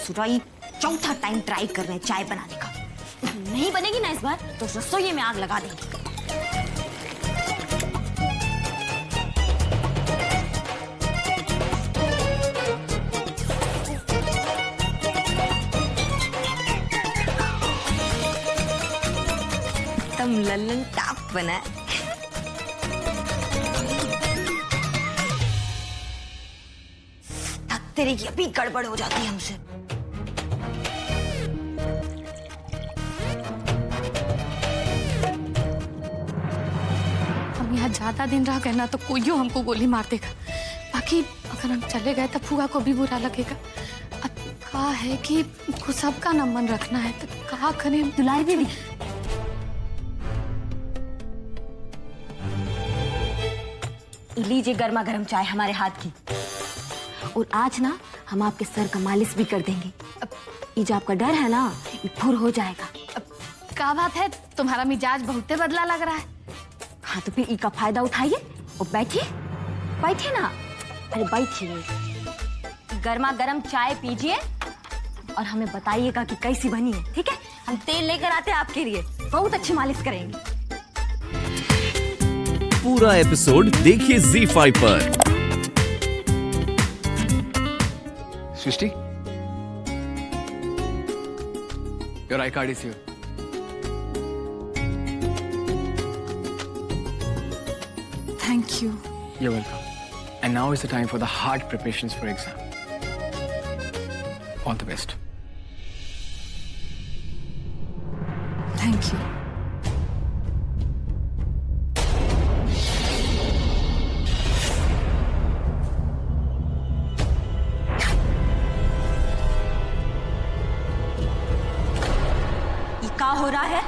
ससुराई चौथा time try कर रहे हैं चाय बनाने का। नहीं बनेगी ना इस बार तो रसोई में आग लगा देंगे। एकदम लल्लन टाप बना है। तेरी की अभी गड़बड़ हो जाती है हमसे। हम यहाँ ज्यादा दिन रह गए ना तो कोई हमको गोली मार देगा। बाकी अगर हम चले गए तो फूआ को भी बुरा लगेगा। अब कहा है कि सबका न मन रखना है तो कहा करें। दुलारी दीदी, लीजिए गर्मा गर्म चाय हमारे हाथ की। और आज ना हम आपके सर का मालिश भी कर देंगे। अब ये जो आपका डर है ना ये फुर हो जाएगा। अब क्या बात है, तुम्हारा मिजाज बहुते बदला लग रहा है। हाँ तो फिर इसका फायदा उठाइए और बैठिए बैठिए ना। अरे बैठिए, गर्मा गर्म चाय पीजिए और हमें बताइएगा कि कैसी बनी है। ठीक है, हम तेल लेकर आते हैं आपके लिए, बहुत अच्छी मालिश करेंगे। पूरा एपिसोड देखिए ZEE5 पर। सृष्टि, your I card is here. Thank you. You're welcome. And now is the time for the hard preparations for exam. All the best. Thank you. क्या हो रहा है?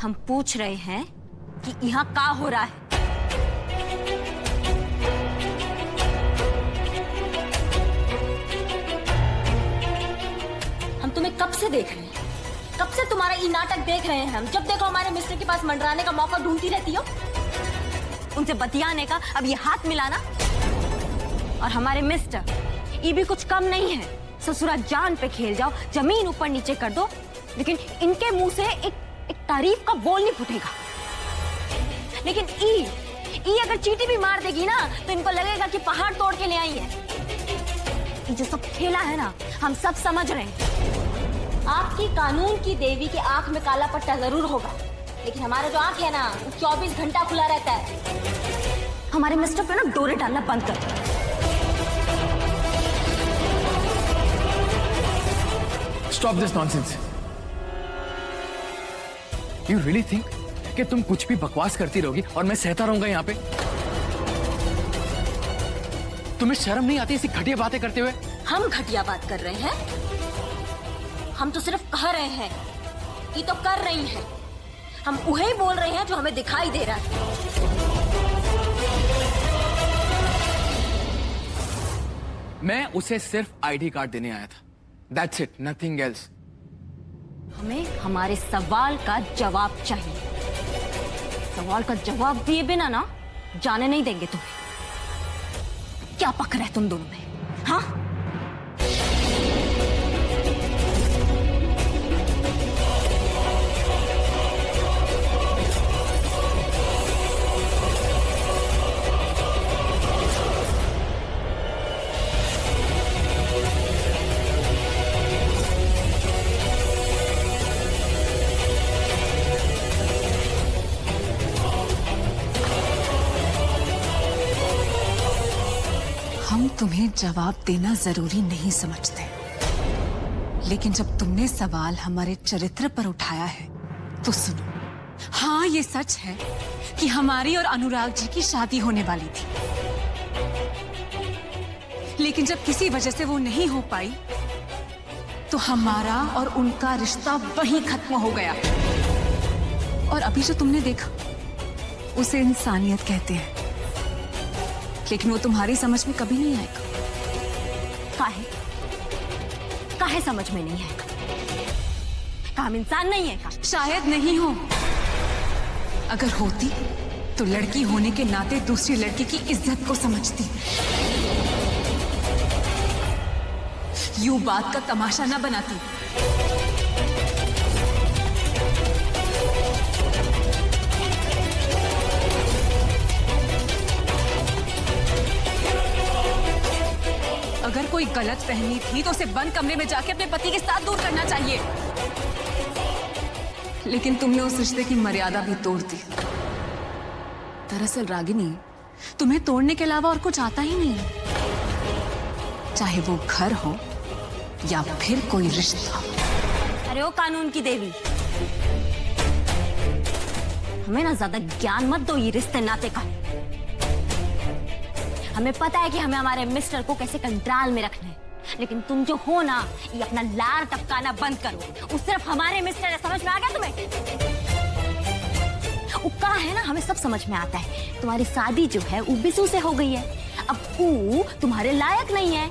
हम पूछ रहे हैं कि यहाँ क्या हो रहा है? हम तुम्हें कब से देख रहे हैं, कब से तुम्हारा ये नाटक देख रहे हैं। हम जब देखो हमारे मिस्टर के पास मंडराने का मौका ढूंढती रहती हो, उनसे बतियाने का। अब ये हाथ मिलाना। और हमारे मिस्टर ये भी कुछ कम नहीं है। ससुरा जान पे खेल जाओ, जमीन ऊपर नीचे कर दो, लेकिन इनके मुंह से एक तारीफ का बोल नहीं फूटेगा। लेकिन ई अगर चींटी भी मार देगी ना तो इनको लगेगा कि पहाड़ तोड़ के ले आई है। ये जो सब खेला है ना हम सब समझ रहे हैं। आपकी कानून की देवी की आंख में काला पट्टा जरूर होगा, लेकिन हमारा जो आंख है ना वो 24 घंटा खुला रहता है। हमारे मिस्टर पे ना डोरे डालना बंद कर। Stop this nonsense. You really think कि तुम कुछ भी बकवास करती रहोगी और मैं सहता रहूंगा यहाँ पे? तुम्हें शर्म नहीं आती ऐसी घटिया बातें करते हुए? हम घटिया बात कर रहे हैं? हम तो सिर्फ कह रहे हैं, ये तो कर रही हैं। हम वही बोल रहे हैं जो हमें दिखाई दे रहा है। मैं उसे सिर्फ आईडी कार्ड देने आया था। That's it, nothing else. हमें हमारे सवाल का जवाब चाहिए। सवाल का जवाब दिए बिना ना जाने नहीं देंगे तुम्हें। क्या पक रहा है तुम दोनों में? हाँ, हम तुम्हें जवाब देना जरूरी नहीं समझते, लेकिन जब तुमने सवाल हमारे चरित्र पर उठाया है तो सुनो। हाँ, ये सच है कि हमारी और अनुराग जी की शादी होने वाली थी, लेकिन जब किसी वजह से वो नहीं हो पाई तो हमारा और उनका रिश्ता वहीं खत्म हो गया। और अभी जो तुमने देखा उसे इंसानियत कहते हैं, लेकिन वो तुम्हारी समझ में कभी नहीं आएगा। काहे समझ में नहीं है? का हम इंसान नहीं है का? शायद नहीं हो। अगर होती तो लड़की होने के नाते दूसरी लड़की की इज्जत को समझती। यूं बात का तमाशा ना बनाती। अगर कोई गलत फहमी थी तो उसे बंद कमरे में जाके अपने पति के साथ दूर करना चाहिए, लेकिन तुमने उस रिश्ते की मर्यादा भी तोड़ दी। दरअसल रागिनी, तुम्हें तोड़ने के अलावा और कुछ आता ही नहीं है, चाहे वो घर हो या फिर कोई रिश्ता। अरे ओ कानून की देवी, हमें ना ज्यादा ज्ञान मत दो ये रिश्ते नाते का। हमें पता है कि हमें हमारे मिस्टर को कैसे कंट्रोल में रखना है, लेकिन तुम जो हो ना, ये अपना लार टपकाना बंद करो। वो सिर्फ हमारे मिस्टर है, समझ में आ गया तुम्हें? वो का है ना, हमें सब समझ में आता है। तुम्हारी शादी जो है वो बिसू से हो गई है, अब वो तुम्हारे लायक नहीं है,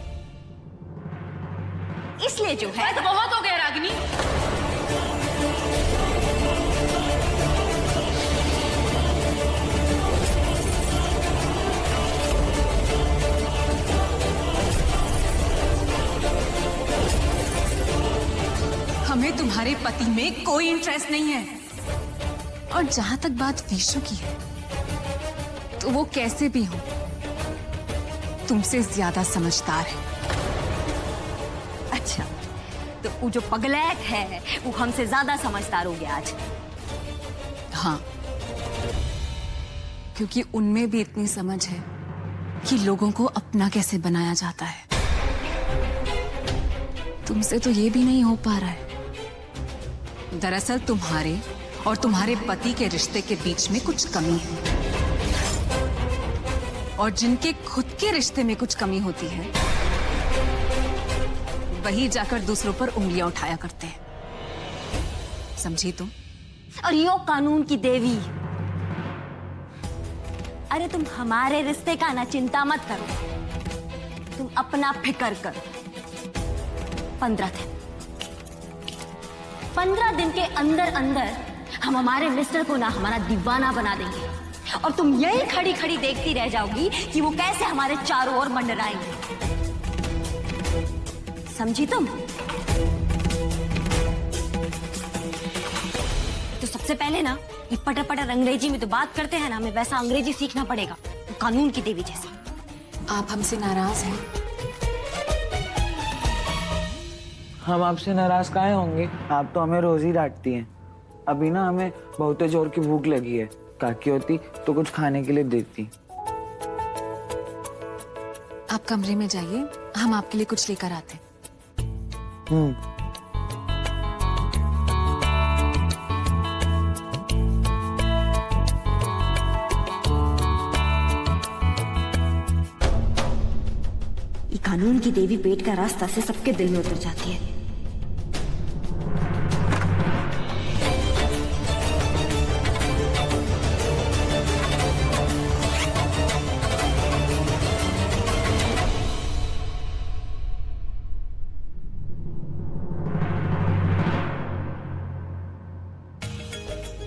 इसलिए जो है। तो बहुत हो गया रागिनी। हमें तुम्हारे पति में कोई इंटरेस्ट नहीं है। और जहां तक बात विशु की है, तो वो कैसे भी हो तुमसे ज्यादा समझदार है। अच्छा, तो वो जो पगलैट है वो हमसे ज्यादा समझदार हो गया आज। हाँ, क्योंकि उनमें भी इतनी समझ है कि लोगों को अपना कैसे बनाया जाता है। तुमसे तो ये भी नहीं हो पा रहा है। दरअसल तुम्हारे और तुम्हारे पति के रिश्ते के बीच में कुछ कमी है, और जिनके खुद के रिश्ते में कुछ कमी होती है वही जाकर दूसरों पर उंगलियां उठाया करते हैं। समझी तुम? और यो कानून की देवी, अरे तुम हमारे रिश्ते का ना चिंता मत करो, तुम अपना फिक्र करो। 15 दिन के अंदर अंदर हम हमारे मिस्टर को ना हमारा दीवाना बना देंगे, और तुम यही खड़ी खड़ी देखती रह जाओगी कि वो कैसे हमारे चारों ओर मंडराएंगे। समझी तुम? तो सबसे पहले ना ये पटर पटर अंग्रेजी में तो बात करते हैं ना, हमें वैसा अंग्रेजी सीखना पड़ेगा, तो कानून की देवी जैसा। आप हमसे नाराज हैं? हम आपसे नाराज काहे होंगे? आप तो हमें रोज ही डांटती हैं। अभी ना हमें बहुत जोर की भूख लगी है, काकी होती तो कुछ खाने के लिए देती। आप कमरे में जाइए, हम आपके लिए कुछ लेकर आते हैं। ये कानून की देवी पेट का रास्ता से सबके दिल में उतर जाती है।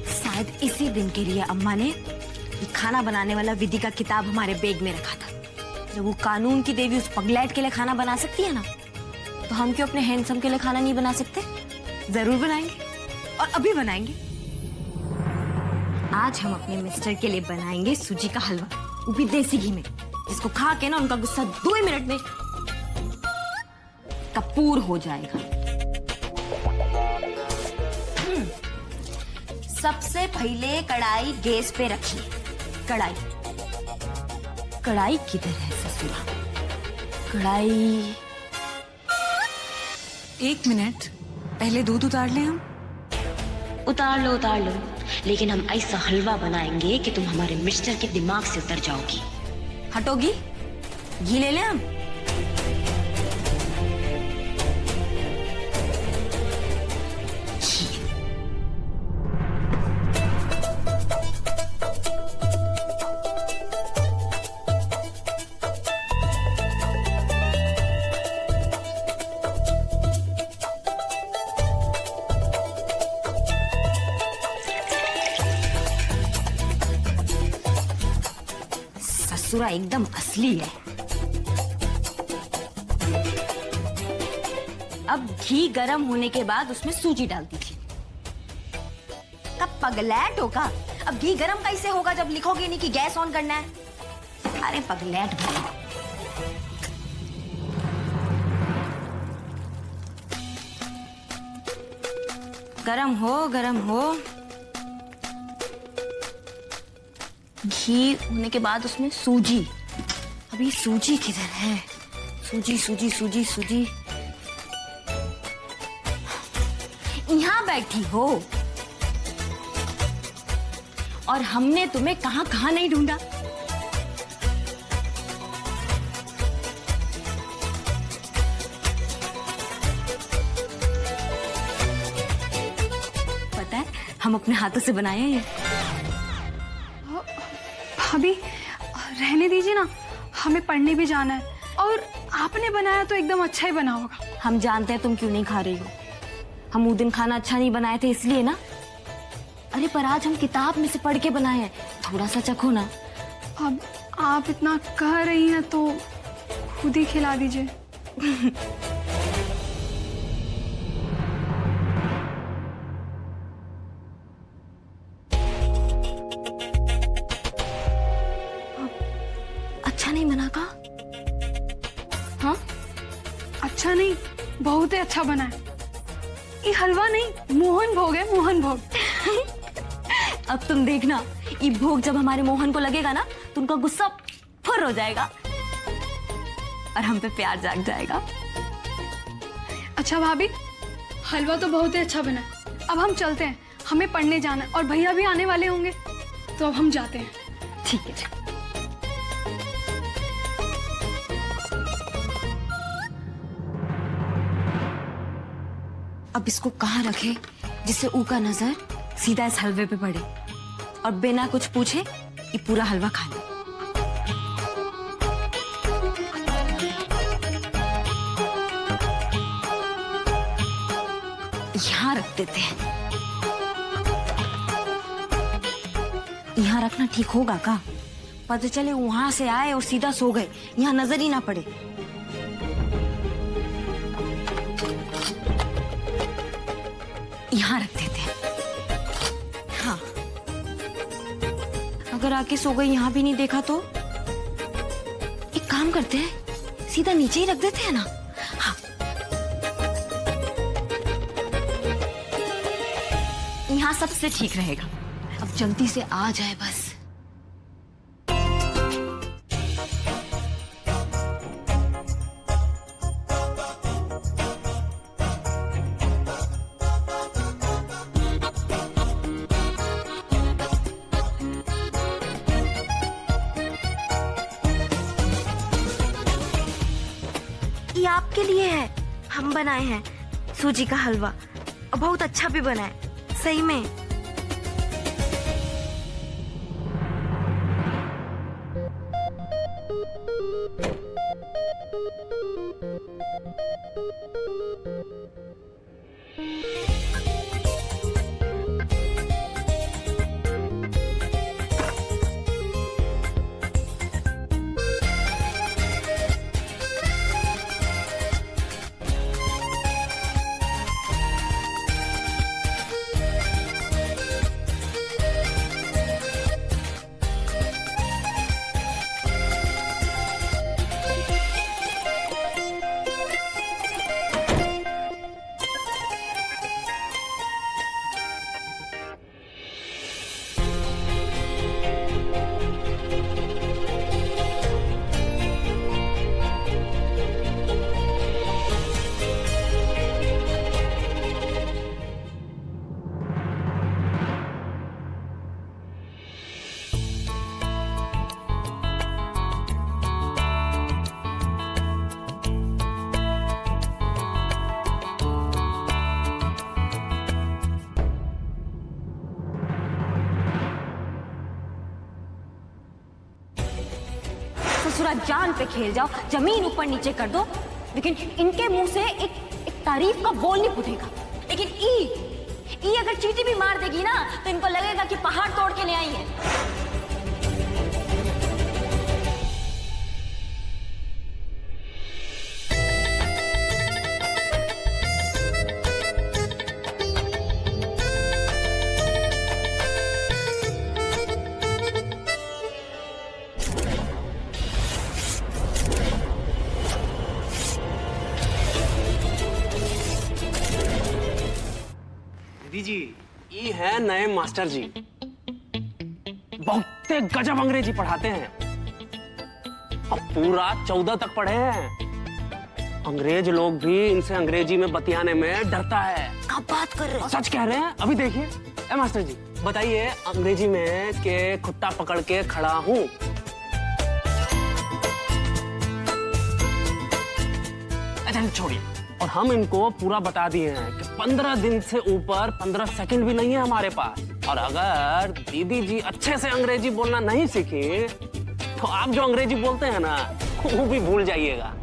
शायद इसी दिन के लिए अम्मा ने ये खाना बनाने वाला विधि का किताब हमारे बैग में रखा था। जब वो कानून की देवी उस पगलैट के लिए खाना बना सकती है ना, तो हम क्यों अपने हैंडसम के लिए खाना नहीं बना सकते? जरूर बनाएंगे, और अभी बनाएंगे। आज हम अपने मिस्टर के लिए बनाएंगे सूजी का हलवा, वो भी देसी घी में, जिसको खा के ना उनका गुस्सा 2 मिनट में कपूर हो जाएगा। सबसे पहले कढ़ाई गैस पे रखिए। कढ़ाई किधर है ससुरा? कढ़ाई। 1 मिनट, पहले दूध उतार लें हम। उतार लो, लेकिन हम ऐसा हलवा बनाएंगे कि तुम हमारे मिस्टर के दिमाग से उतर जाओगी। हटोगी? घी ले लें हम? ससुरा एकदम असली है। अब घी गरम होने के बाद उसमें सूजी डाल दीजिए। कब पगलैट होगा? अब घी गरम कैसे होगा जब लिखोगे नहीं कि गैस ऑन करना है? अरे पगलैट भाई। गरम हो, गरम हो। घी होने के बाद उसमें सूजी। अभी सूजी किधर है? सूजी सूजी सूजी सूजी यहाँ बैठी हो और हमने तुम्हें कहां कहां नहीं ढूंढा। पता है हम अपने हाथों से बनाए हैं ये। भाभी रहने दीजिए ना, हमें पढ़ने भी जाना है और आपने बनाया तो एकदम अच्छा ही बना होगा। हम जानते हैं तुम क्यों नहीं खा रही हो। हम उस दिन खाना अच्छा नहीं बनाए थे इसलिए ना। अरे पर आज हम किताब में से पढ़ के बनाए हैं, थोड़ा सा चखो ना। अब आप इतना कह रही हैं तो खुद ही खिला दीजिए। अच्छा नहीं बना का? हाँ अच्छा नहीं, बहुत ही अच्छा बना है। ये हलवा नहीं, मोहन भोग है, मोहन भोग। अब तुम देखना, ये भोग जब हमारे मोहन को लगेगा ना तो उनका गुस्सा फुर हो जाएगा और हम पे प्यार जाग जाएगा। अच्छा भाभी, हलवा तो बहुत ही अच्छा बना है। अब हम चलते हैं, हमें पढ़ने जाना है और भैया भी आने वाले होंगे, तो अब हम जाते हैं। ठीक है। अब इसको कहाँ रखे जिससे ऊ का नजर सीधा इस हलवे पे पड़े और बिना कुछ पूछे ये पूरा हलवा खा ले। यहाँ रख देते हैं। यहाँ रखना ठीक होगा का? पता चले वहां से आए और सीधा सो गए, यहाँ नजर ही ना पड़े। यहाँ रख देते हैं। हाँ, अगर आके सो गई यहाँ भी नहीं देखा तो एक काम करते हैं, सीधा नीचे ही रख देते हैं ना। हाँ, यहाँ सबसे ठीक रहेगा। अब जल्दी से आ जाए बस। ये आपके लिए है, हम बनाए हैं सूजी का हलवा और बहुत अच्छा भी बना है सही में। ससुरा जान पे खेल जाओ, जमीन ऊपर नीचे कर दो, लेकिन इनके मुंह से एक तारीफ का बोल नहीं फूटेगा। लेकिन ई अगर चींटी भी मार देगी ना तो इनको लगेगा कि पहाड़ तोड़ के ले आई है। ये है नए मास्टर जी, बहुत गजब अंग्रेजी पढ़ाते हैं। अब पूरा 14 तक पढ़े हैं। अंग्रेज लोग भी इनसे अंग्रेजी में बतियाने में डरता है। कब बात कर रहे हो? सच कह रहे हैं, अभी देखिए। ए मास्टर जी बताइए अंग्रेजी में के खुट्टा पकड़ के खड़ा हूँ। अच्छा छोड़िए, और हम इनको पूरा बता दिए हैं कि 15 दिन से ऊपर 15 सेकंड भी नहीं है हमारे पास। और अगर दीदी जी अच्छे से अंग्रेजी बोलना नहीं सीखी तो आप जो अंग्रेजी बोलते हैं ना वो भी भूल जाइएगा।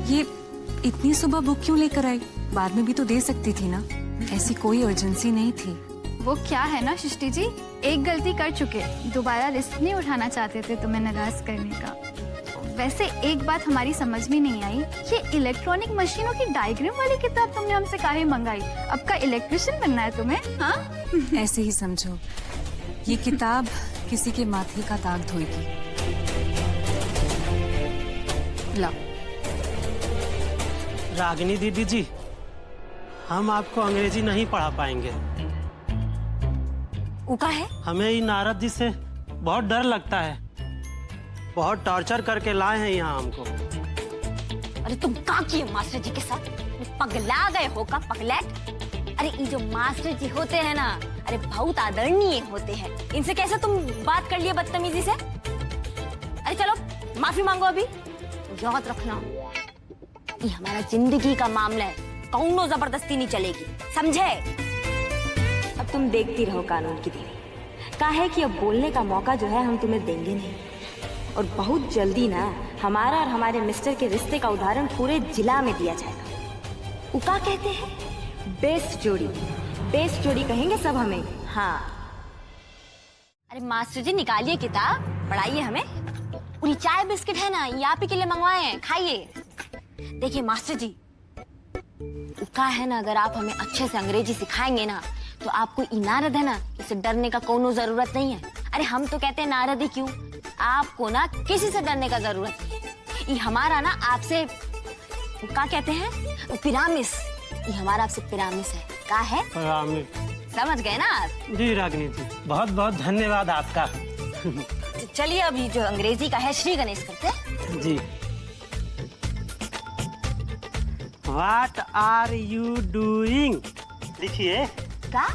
ये इतनी सुबह बुक क्यों लेकर आई? बाद में भी तो दे सकती थी ना, ऐसी कोई अर्जेंसी नहीं थी। वो क्या है ना सृष्टि जी, एक गलती कर चुके, दोबारा रिस्क नहीं उठाना चाहते थे तुम्हें नाराज करने का। वैसे एक बात हमारी समझ में नहीं आई, ये इलेक्ट्रॉनिक मशीनों की डायग्राम वाली किताब तुमने हमसे काहे मंगाई? अब का इलेक्ट्रिशियन बनना है तुम्हें? हाँ ऐसे ही समझो, ये किताब किसी के माथे का दाग धोएगी। ला। रागिनी दीदी जी, हम आपको अंग्रेजी नहीं पढ़ा पाएंगे। उका है? हमें ही नारद जी से बहुत डर लगता है, बहुत टॉर्चर करके लाए हैं यहाँ हमको। अरे तुम क्या किए मास्टर जी के साथ? पगला गए हो का पगलेट? अरे ये जो मास्टर जी होते हैं ना, अरे बहुत आदरणीय होते हैं। इनसे कैसे तुम बात कर लिए बदतमीजी से? अरे चलो माफी मांगो अभी। याद रखना ये हमारा जिंदगी का मामला है, कौनो जबरदस्ती नहीं चलेगी, समझे? अब तुम देखती रहो कानून की देवी। कहा है कि अब बोलने का मौका जो है हम तुम्हें देंगे नहीं, और बहुत जल्दी ना हमारा और हमारे मिस्टर के रिश्ते का उदाहरण पूरे जिला में दिया जाएगा। उका कहते हैं बेस्ट जोड़ी, बेस्ट जोड़ी कहेंगे सब हमें। हाँ अरे मास्टर जी निकालिए किताब, पढ़ाइए हमें। पूरी चाय बिस्किट है ना, ये आप ही के लिए मंगवाए हैं, खाइए। देखिए मास्टर जी, उका है ना, अगर आप हमें अच्छे से अंग्रेजी सिखाएंगे ना तो आपको ई नारद है ना, इसे डरने का कोनो जरूरत नहीं है। अरे हम तो कहते हैं नारद ही क्यों, आपको ना किसी से डरने का जरूरत नहीं। ये हमारा ना आपसे क्या कहते हैं, पिरामिस, ये हमारा आपसे पिरामिस है। क्या है? समझ गए ना आप? जी रागिनी जी, बहुत बहुत धन्यवाद आपका। चलिए अभी जो अंग्रेजी का है श्री गणेश करते हैं। जी। What are you doing? लिखिए। क्या?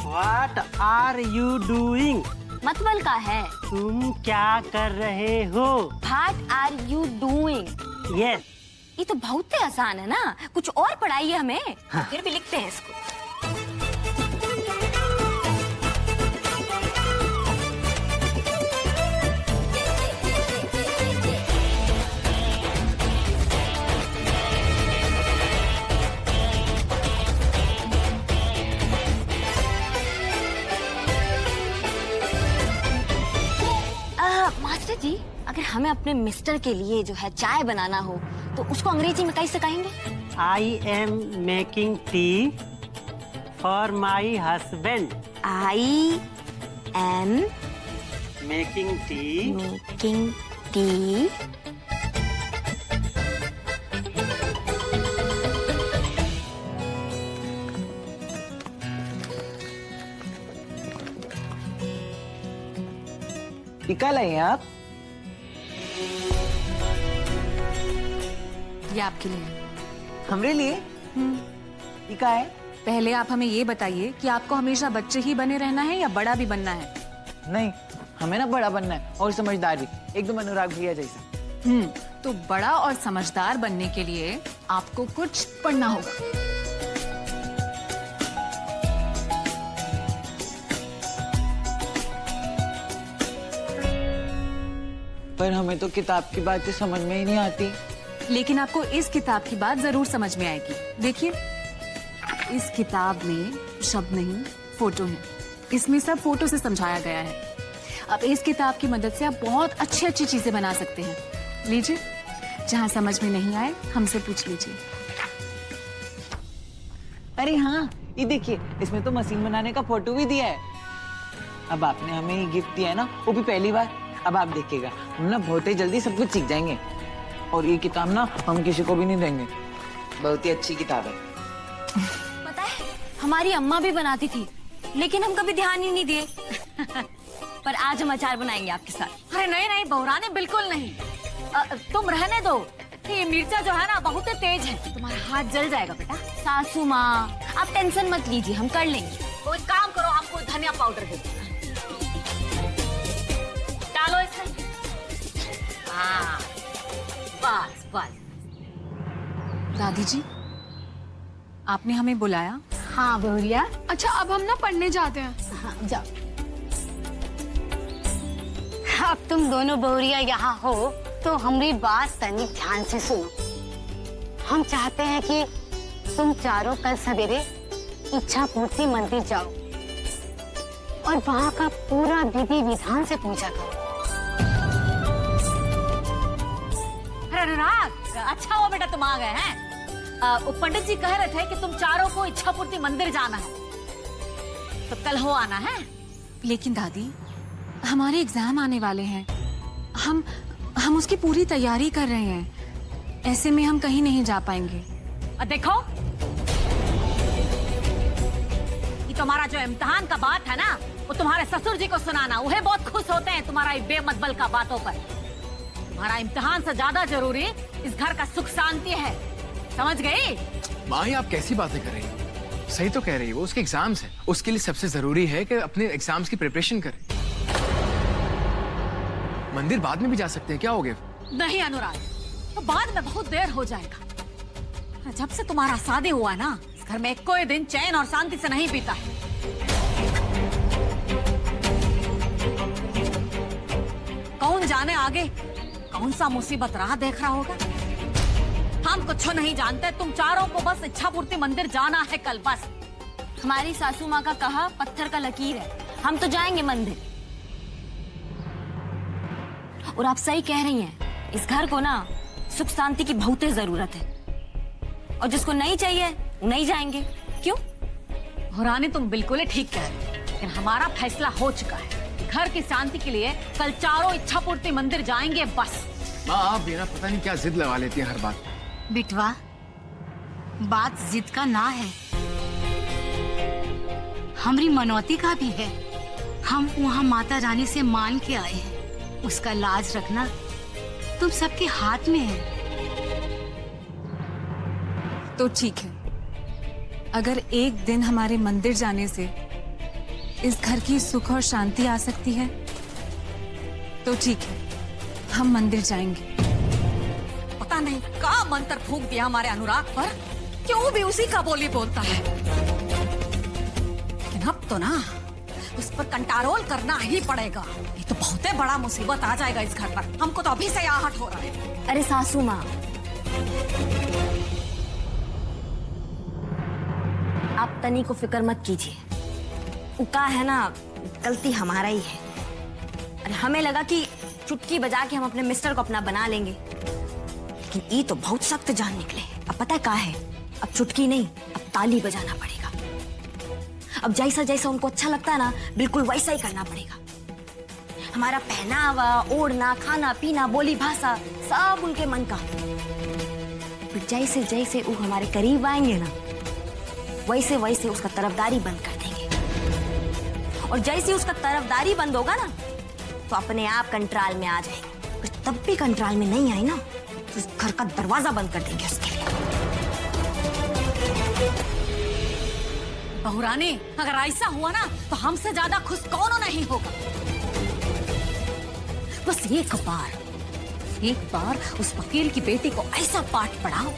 What are you doing? मतलब का है तुम क्या कर रहे हो? What are you doing? Yes. ये तो बहुत ही आसान है ना, कुछ और पढ़ाइए हमें। हाँ। फिर भी लिखते हैं इसको। मास्टर जी, अगर हमें अपने मिस्टर के लिए जो है चाय बनाना हो तो उसको अंग्रेजी में कैसे कहेंगे? I am making tea for my husband. I am making tea. Making tea. टीका लाइए आप। ये आपके लिए। हमरे लिए? टीका है। पहले आप हमें ये बताइए कि आपको हमेशा बच्चे ही बने रहना है या बड़ा भी बनना है? नहीं, हमें ना बड़ा बनना है और समझदार भी, एकदम अनुराग भैया जैसा। तो बड़ा और समझदार बनने के लिए आपको कुछ पढ़ना होगा। पर हमें तो किताब की बातें समझ में ही नहीं आती। लेकिन आपको इस किताब की बात जरूर समझ में आएगी। देखिए, इस किताब में शब्द नहीं, फोटो है। इसमें सब फोटो से समझाया गया है। अब इस किताब की मदद से आप बहुत अच्छी अच्छी चीजें बना सकते हैं। लीजिए, जहाँ समझ में नहीं आए हमसे पूछ लीजिए। अरे हाँ, ये देखिए, इसमें तो मशीन बनाने का फोटो भी दिया है। अब आपने हमें ये गिफ्ट दिया है ना, वो भी पहली बार। अब आप देखिएगा, हम ना बहुत ही जल्दी सब कुछ सीख जाएंगे। और ये किताब ना हम किसी को भी नहीं देंगे, बहुत ही अच्छी किताब है। पता है हमारी अम्मा भी बनाती थी, लेकिन हम कभी ध्यान ही नहीं दिए। पर आज हम अचार बनाएंगे आपके साथ। अरे नहीं नहीं बहुरानी, बिल्कुल नहीं। तुम रहने दो, ये मिर्चा जो है ना बहुत तेज है, तुम्हारा हाथ जल जाएगा बेटा। सासू माँ आप टेंशन मत लीजिए, हम कर लेंगे। तो एक काम करो, हमको धनिया पाउडर दे दो। डालो इसमें। हाँ बस बस। दादी जी, आपने हमें बुलाया? हाँ बहुरिया। अच्छा अब हम ना पढ़ने जाते हैं। हाँ जाओ। अब तुम दोनों बहुरिया यहाँ हो तो हमारी बात तनिक ध्यान से सुनो। हम चाहते हैं कि तुम चारों कल सवेरे इच्छा पूर्ति मंदिर जाओ और वहाँ का पूरा विधि विधान से पूजा करो। अरे अनुराग, अच्छा हुआ बेटा तुम आ गए हैं। वो पंडित जी कह रहे थे कि तुम चारों को इच्छा पूर्ति मंदिर जाना है, तो कल हो आना है। लेकिन दादी, हमारे एग्जाम आने वाले हैं, हम उसकी पूरी तैयारी कर रहे हैं, ऐसे में हम कहीं नहीं जा पाएंगे। देखो ये तुम्हारा जो इम्तिहान का बात है ना, वो तुम्हारे ससुर जी को सुनाना, वह बहुत खुश होते हैं तुम्हारा ये बेमतबल का बातों पर। तुम्हारा इम्तिहान से ज्यादा जरूरी इस घर का सुख शांति है, समझ गई? माँ आप कैसी बातें कर रही हो? सही तो कह रही है, वो उसके एग्जाम्स है, उसके लिए सबसे जरूरी है कि अपने एग्जाम्स की प्रिपरेशन करे। मंदिर बाद में भी जा सकते हैं, क्या हो गया? नहीं अनुराग, तो बाद में बहुत देर हो जाएगा। जब से तुम्हारा शादी हुआ है ना, इस घर में कोई दिन चैन और शांति से नहीं बीता है। कौन जाने आगे कौन सा मुसीबत राह देख रहा होगा। हम कुछ नहीं जानते, तुम चारों को बस इच्छा पूर्ति मंदिर जाना है कल, बस। हमारी सासू माँ का कहा पत्थर का लकीर है, हम तो जाएंगे मंदिर। और आप सही कह रही हैं, इस घर को ना सुख शांति की बहुत जरूरत है, और जिसको नहीं चाहिए वो नहीं जाएंगे। क्यों? रानी तुम बिल्कुल ही ठीक कह रही, लेकिन हमारा फैसला हो चुका है। घर की शांति के लिए कल चारों इच्छा पूर्ति मंदिर जाएंगे, बस। माँ आप भी ना पता नहीं क्या जिद लगा लेती है हर बात। बिटवा, बात जिद का ना है, हमारी मनौती का भी है। हम वहाँ माता रानी से मान के आए हैं, उसका लाज रखना तुम सबके हाथ में है। तो ठीक है, अगर एक दिन हमारे मंदिर जाने से इस घर की सुख और शांति आ सकती है तो ठीक है, हम मंदिर जाएंगे। पता नहीं क्या मंत्र फूंक दिया हमारे अनुराग पर, क्यों भी उसी का बोली बोलता है। लेकिन अब तो ना उस पर कंट्रोल करना ही पड़ेगा, ये तो बहुत ही बड़ा मुसीबत आ जाएगा इस घर पर। हमको तो अभी से आहट हो रहा है। अरे सासू माँ, आप तनी को फिक्र मत कीजिए, उका है ना गलती हमारा ही है। अरे हमें लगा कि चुटकी बजा के हम अपने मिस्टर को अपना बना लेंगे, लेकिन ये तो बहुत सख्त जान निकले। अब पता है क्या है, अब चुटकी नहीं, अब ताली बजाना पड़ेगा। अब जैसा जैसा उनको अच्छा लगता है ना, बिल्कुल वैसा ही करना पड़ेगा। हमारा पहनावा, ओढ़ना, खाना पीना, बोली भाषा सब उनके मन का। फिर जैसे जैसे वो हमारे करीब आएंगे ना, वैसे वैसे उसका तरफदारी बंद कर देंगे। और जैसे उसका तरफदारी बंद होगा ना, तो अपने आप कंट्रोल में आ जाएगी। और तब भी कंट्रोल में नहीं आई ना, तो इस घर का दरवाजा बंद कर देंगे उसके लिए। बहुरानी, अगर ऐसा हुआ ना तो हमसे ज्यादा खुश कौन नहीं होगा। बस एक बार उस वकील की बेटी को ऐसा पाठ पढ़ाओ,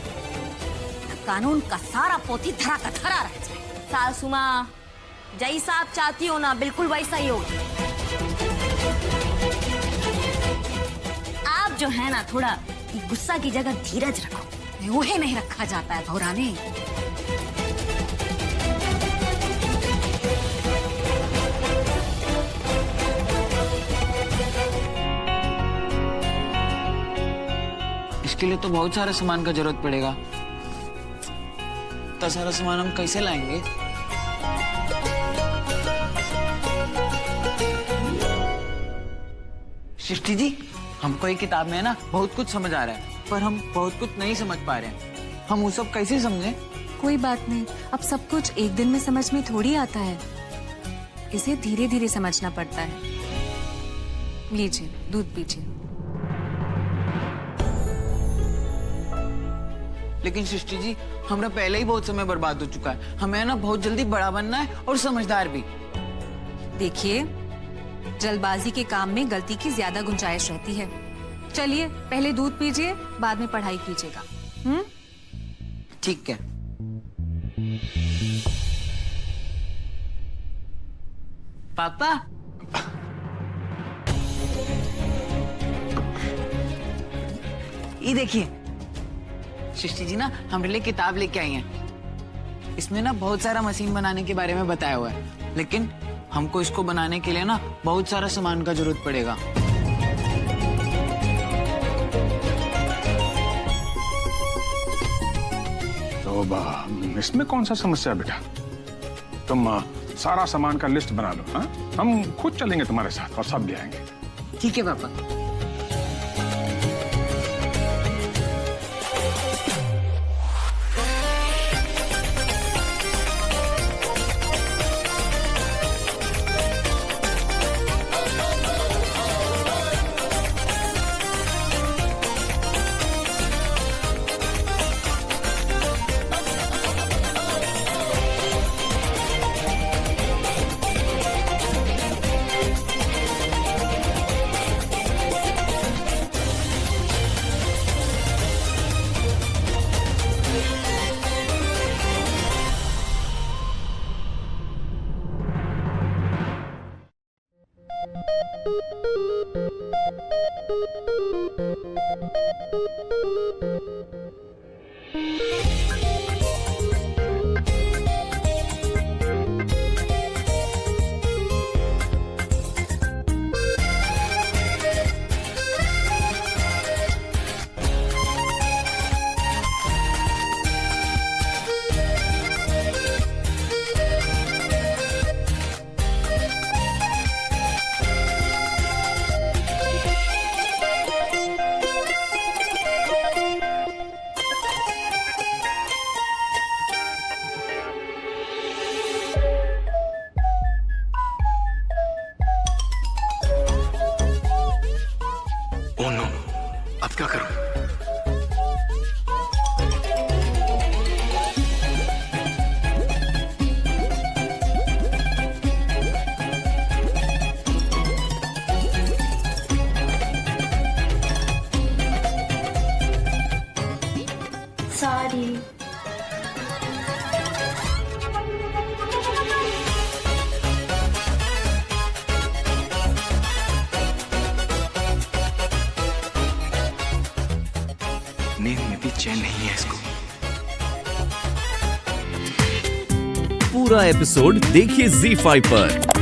कानून का सारा पोथी धरा का धरा रह जाए। सासू माँ, जैसा आप चाहती हो ना, बिल्कुल वैसा ही होगा। आप जो है ना, थोड़ा गुस्सा की जगह धीरज रखो। वो ही नहीं रखा जाता है बहुरानी। इसके लिए तो बहुत सारे सामान का जरूरत पड़ेगा। इतना सारा सामान हम कैसे लाएंगे? सृष्टि जी, हमको एक किताब में ना बहुत कुछ समझ आ रहा है, पर हम बहुत कुछ नहीं समझ पा रहे हैं। हम वो सब कैसे समझें? कोई बात नहीं, अब सब कुछ एक दिन में समझ में थोड़ी आता है, इसे धीरे धीरे समझना पड़ता है। लीजिए, दूध पीजिए। लेकिन सृष्टि जी, हमारा पहले ही बहुत समय बर्बाद हो चुका है। हमें ना बहुत जल्दी बड़ा बनना है और समझदार भी। देखिए, जल्दबाजी के काम में गलती की ज्यादा गुंजाइश रहती है। चलिए, पहले दूध पीजिए, बाद में पढ़ाई कीजिएगा। ठीक है। पापा, ये देखिए, सृष्टि जी ना हमारे लिए किताब लेके आई हैं। इसमें ना बहुत सारा मशीन बनाने के बारे में बताया हुआ है, लेकिन हमको इसको बनाने के लिए ना बहुत सारा सामान का जरूरत पड़ेगा। तो इसमें कौन सा समस्या है बेटा? तुम सारा सामान का लिस्ट बना लो। हाँ, हम खुद चलेंगे तुम्हारे साथ और सब ले आएंगे। ठीक है पापा। ओह नो, अब क्या करूं? सॉरी। नींद में भी चैन नहीं है इसको। पूरा एपिसोड देखिए ZEE5 पर।